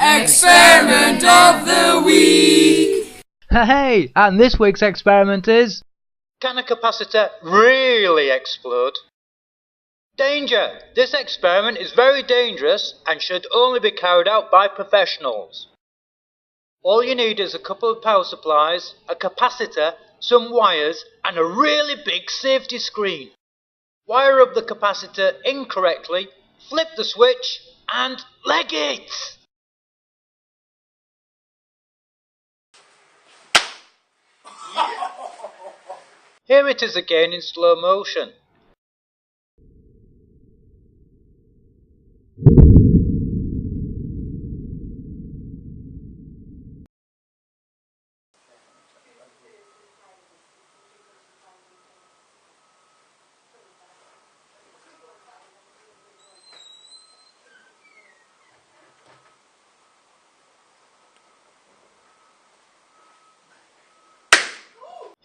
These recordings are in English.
Experiment of the Week! Hey, and this week's experiment is... Can a capacitor really explode? Danger! This experiment is very dangerous and should only be carried out by professionals. All you need is a couple of power supplies, a capacitor, some wires, and a really big safety screen. Wire up the capacitor incorrectly, flip the switch, and leg it! Here it is again in slow motion.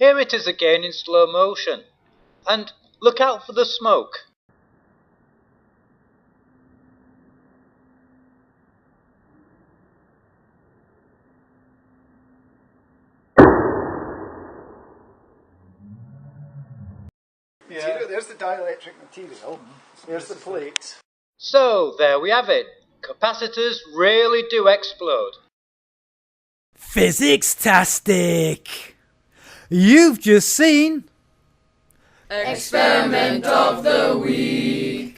Here it is again in slow motion. And look out for the smoke. Yeah, there's the dielectric material, there's the plate. So, there we have it. Capacitors really do explode. Physics-tastic! You've just seen... Experiment of the Week!